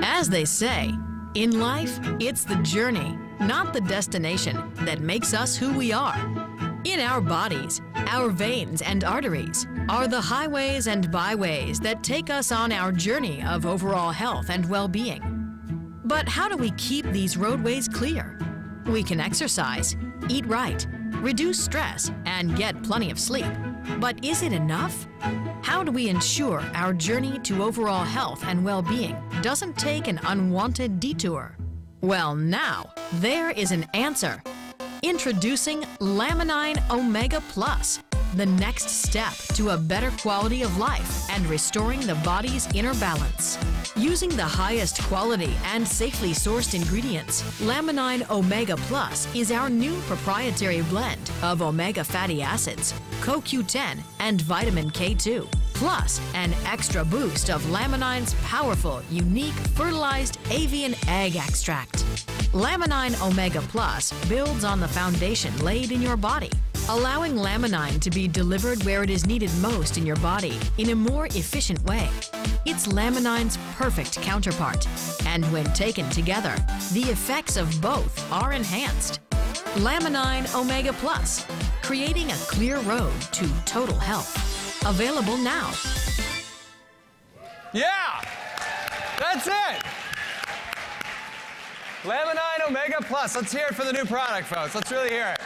As they say, in life, it's the journey, not the destination, that makes us who we are. In our bodies, our veins and arteries are the highways and byways that take us on our journey of overall health and well-being. But how do we keep these roadways clear? We can exercise, eat right, reduce stress, and get plenty of sleep. But is it enough? How do we ensure our journey to overall health and well-being doesn't take an unwanted detour? Well, now, there is an answer. Introducing Laminine OMEGA Plus, the next step to a better quality of life and restoring the body's inner balance. Using the highest quality and safely sourced ingredients, Laminine OMEGA Plus is our new proprietary blend of omega fatty acids, CoQ10, and vitamin K2, plus an extra boost of Laminine's powerful, unique fertilized avian egg extract. Laminine OMEGA Plus builds on the foundation laid in your body, allowing Laminine to be delivered where it is needed most in your body in a more efficient way. It's Laminine's perfect counterpart, and when taken together, the effects of both are enhanced. Laminine OMEGA Plus, creating a clear road to total health. Available now. Yeah! That's it! Laminine OMEGA Plus. Let's hear it for the new product, folks. Let's really hear it.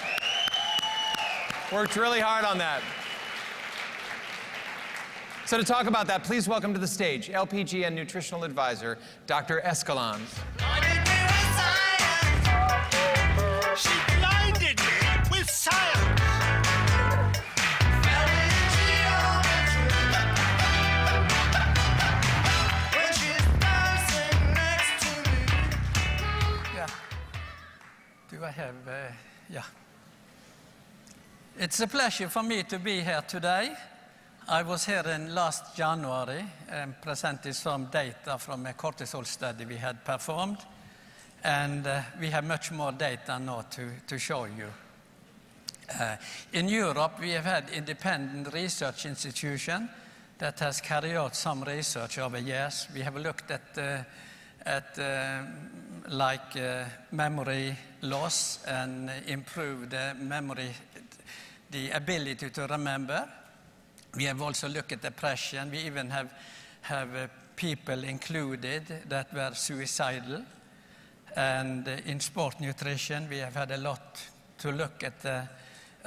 Worked really hard on that. So to talk about that, please welcome to the stage LPGN Nutritional Advisor, Dr. Escalante. She blinded me with science. Do I have, yeah. It's a pleasure for me to be here today. I was here in last January and presented some data from a cortisol study we had performed. And we have much more data now to show you. In Europe, we have had independent research institution that has carried out some research over years. We have looked at memory loss and improved memory, the ability to remember. We have also looked at depression. We even have people included that were suicidal. And in sport nutrition, we have had a lot to look at the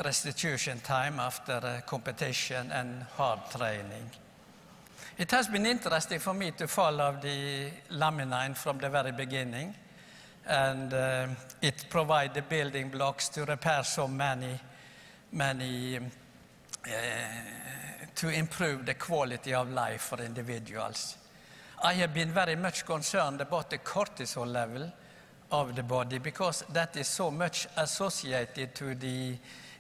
restitution time after competition and hard training. It has been interesting for me to follow the Laminine from the very beginning. And it provides the building blocks to repair so many to improve the quality of life for individuals. I have been very much concerned about the cortisol level of the body because that is so much associated to the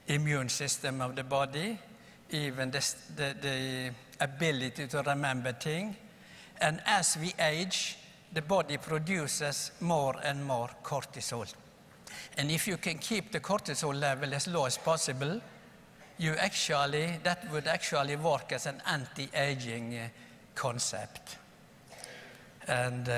immune system of the body, even the ability to remember things. And as we age, the body produces more and more cortisol. And if you can keep the cortisol level as low as possible, that would actually work as an anti-aging concept. And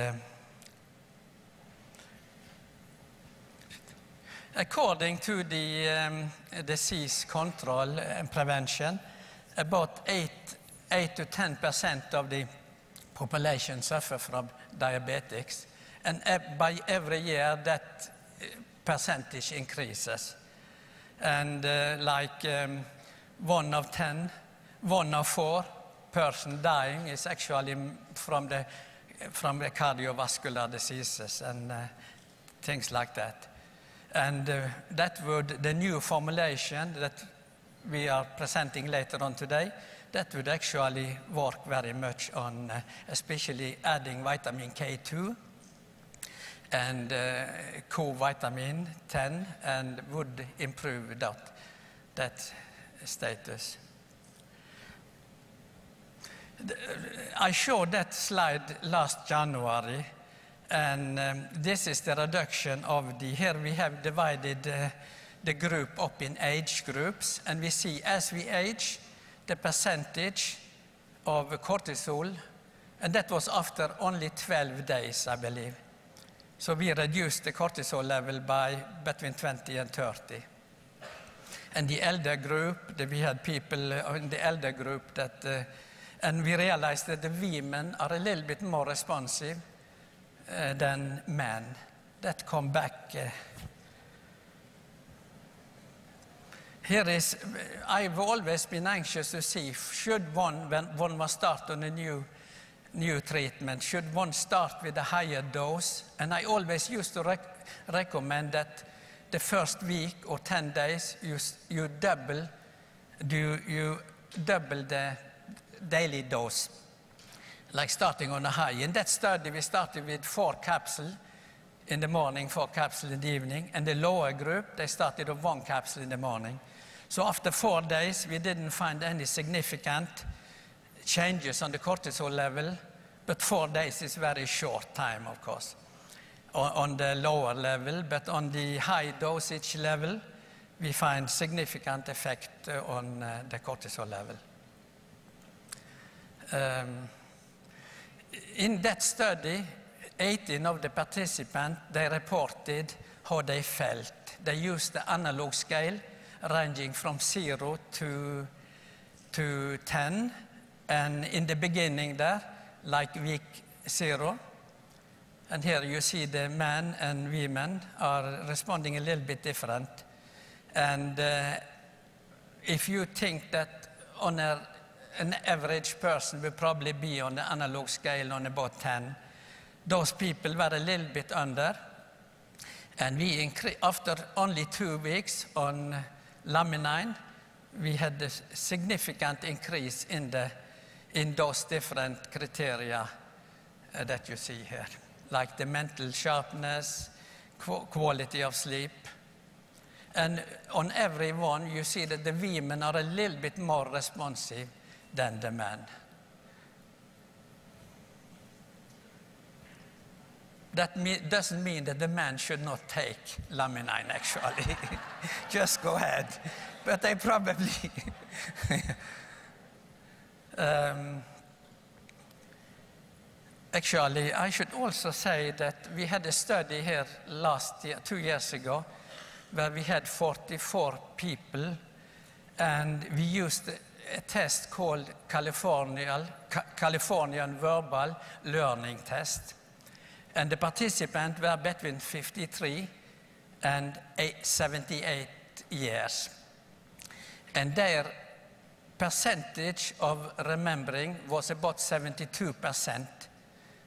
according to the disease control and prevention, about 8 to 10% of the population suffer from diabetics, and by every year that percentage increases. And 1 of 10, 1 of 4 person dying is actually from the cardiovascular diseases and things like that. And the new formulation that we are presenting later on today, that would actually work very much on especially adding vitamin K2 and co-vitamin 10 and would improve that status. I showed that slide last January, and this is the reduction of here we have divided the group up in age groups, and we see as we age, the percentage of cortisol And that was after only 12 days, I believe. So we reduced the cortisol level by between 20 and 30. And the elder group, we had people in the elder group that, and we realized that the women are a little bit more responsive than men. That come back. Here is, I've always been anxious to see, should one, when one must start on a new treatment, should one start with a higher dose? And I always used to recommend that the first week or 10 days, you double the daily dose, like starting on a high. In that study, we started with 4 capsules in the morning, 4 capsules in the evening, and the lower group, they started with 1 capsule in the morning. So after 4 days, we didn't find any significant changes on the cortisol level, but 4 days is very short time, of course, on the lower level. But on the high dosage level, we find significant effect on the cortisol level. In that study, 18 of the participants, they reported how they felt. They used the analog scale ranging from 0 to 10. And in the beginning there, like week 0, and here you see the men and women are responding a little bit different. And if you think that on an average person will probably be on the analog scale on about 10, those people were a little bit under. And we after only 2 weeks on Laminine, we had a significant increase in those different criteria that you see here, like the mental sharpness, quality of sleep. And on every one, you see that the women are a little bit more responsive than the men. That doesn't mean that the men should not take Laminine, actually. Just go ahead. But they probably... Actually, I should also say that we had a study here last year, 2 years ago, where we had 44 people, and we used a test called Californian Verbal Learning Test. And the participants were between 53 and 78 years. And their percentage of remembering was about 72%.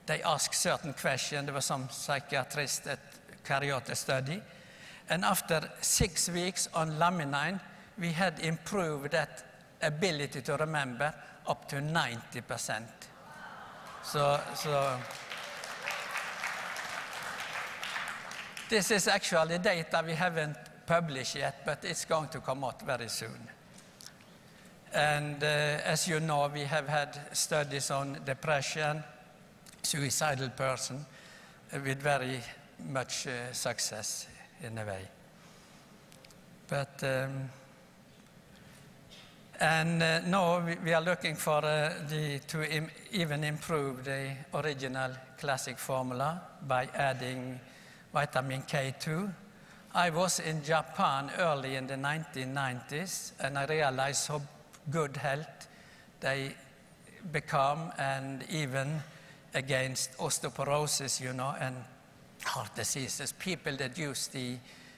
They asked certain questions. There were some psychiatrists that carried out the study. And after 6 weeks on Laminine, we had improved that ability to remember up to 90%. So this is actually data we haven't published yet, but it's going to come out very soon. And as you know, we have had studies on depression, suicidal person, with very much success in a way. But, now we are looking for to even improve the original classic formula by adding vitamin K2. I was in Japan early in the 1990s, and I realized how good health they become, and even against osteoporosis, you know, and heart diseases. People that use the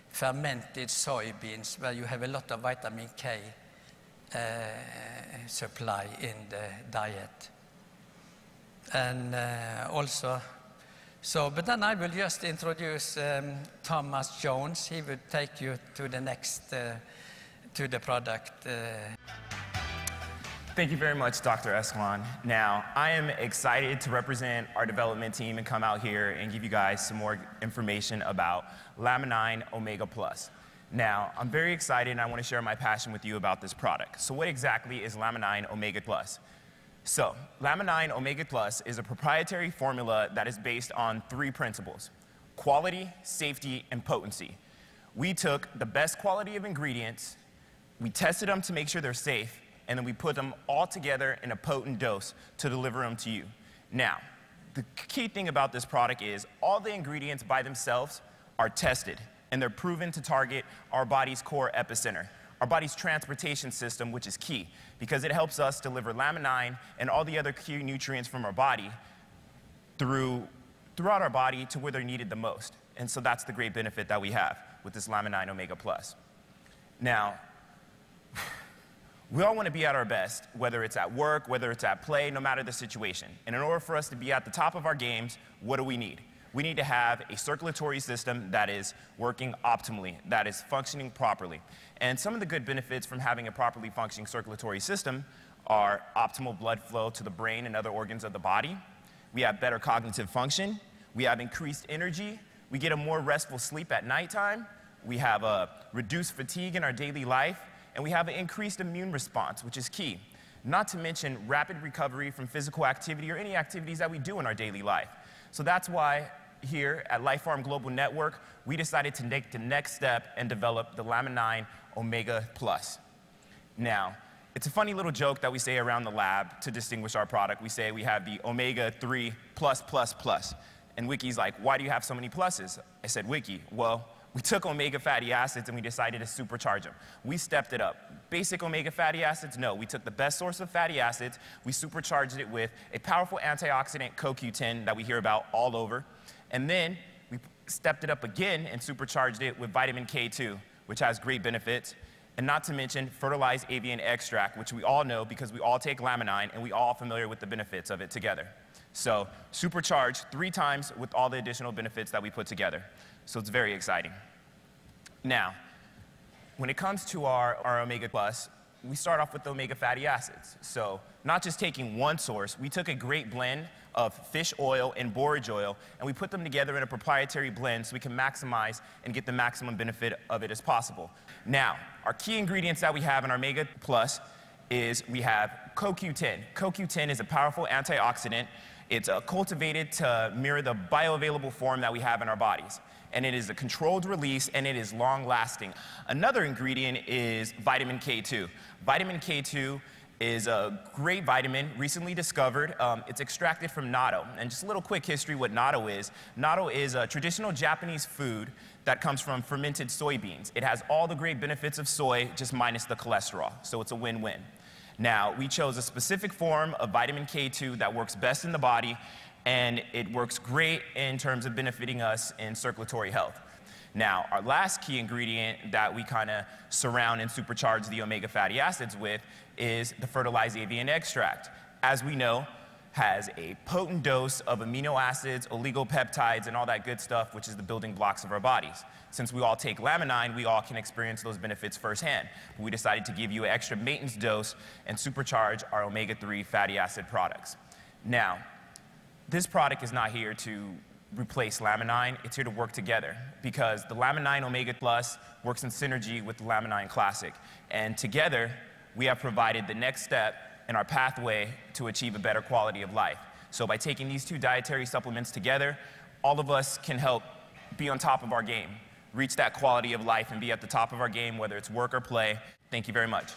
fermented soybeans, where you have a lot of vitamin K supply in the diet. And also, but then I will just introduce Thomas Jones. He will take you to the next, to the product. Thank you very much, Dr. Esquan. Now, I am excited to represent our development team and come out here and give you guys some more information about Laminine OMEGA Plus. Now, I'm very excited and I want to share my passion with you about this product. So what exactly is Laminine OMEGA Plus? So, Laminine OMEGA Plus is a proprietary formula that is based on 3 principles: quality, safety, and potency. We took the best quality of ingredients, we tested them to make sure they're safe, and then we put them all together in a potent dose to deliver them to you. Now, the key thing about this product is all the ingredients by themselves are tested, and they're proven to target our body's core epicenter, our body's transportation system, which is key because it helps us deliver Laminine and all the other key nutrients from our body throughout our body to where they're needed the most. And so that's the great benefit that we have with this Laminine OMEGA Plus. Now, we all want to be at our best, whether it's at work, whether it's at play, no matter the situation. And in order for us to be at the top of our games, what do we need? We need to have a circulatory system that is working optimally, that is functioning properly. And some of the good benefits from having a properly functioning circulatory system are optimal blood flow to the brain and other organs of the body. We have better cognitive function. We have increased energy. We get a more restful sleep at nighttime. We have a reduced fatigue in our daily life. And we have an increased immune response, which is key. Not to mention rapid recovery from physical activity or any activities that we do in our daily life. So that's why here at Life Farm Global Network, we decided to take the next step and develop the Laminine OMEGA Plus. Now, it's a funny little joke that we say around the lab to distinguish our product. We say we have the Omega 3 plus plus plus. And Wiki's like, why do you have so many pluses? I said, Wiki, well, we took omega fatty acids and we decided to supercharge them. We stepped it up. Basic omega fatty acids, no. We took the best source of fatty acids, we supercharged it with a powerful antioxidant, CoQ10, that we hear about all over. And then we stepped it up again and supercharged it with vitamin K2, which has great benefits. And not to mention fertilized avian extract, which we all know because we all take Laminine and we all are familiar with the benefits of it together. So supercharged 3 times with all the additional benefits that we put together. So it's very exciting. Now, when it comes to our Omega Plus, we start off with the omega fatty acids. So not just taking one source, we took a great blend of fish oil and borage oil, and we put them together in a proprietary blend so we can maximize and get the maximum benefit of it as possible. Now, our key ingredients that we have in our Omega Plus is we have CoQ10. CoQ10 is a powerful antioxidant. It's cultivated to mirror the bioavailable form that we have in our bodies. And it is a controlled release, and it is long-lasting. Another ingredient is vitamin K2. Vitamin K2 is a great vitamin, recently discovered. It's extracted from natto. And just a little quick history what natto is. Natto is a traditional Japanese food that comes from fermented soybeans. It has all the great benefits of soy, just minus the cholesterol. So it's a win-win. Now, we chose a specific form of vitamin K2 that works best in the body, and it works great in terms of benefiting us in circulatory health. Now, our last key ingredient that we kind of surround and supercharge the omega fatty acids with is the fertilized avian extract. As we know, has a potent dose of amino acids, oligopeptides, and all that good stuff, which is the building blocks of our bodies. Since we all take Laminine, we all can experience those benefits firsthand. But we decided to give you an extra maintenance dose and supercharge our omega-3 fatty acid products. Now, this product is not here to replace Laminine, it's here to work together because the Laminine OMEGA Plus works in synergy with the Laminine Classic. And together, we have provided the next step in our pathway to achieve a better quality of life. So by taking these 2 dietary supplements together, all of us can help be on top of our game, reach that quality of life and be at the top of our game, whether it's work or play. Thank you very much.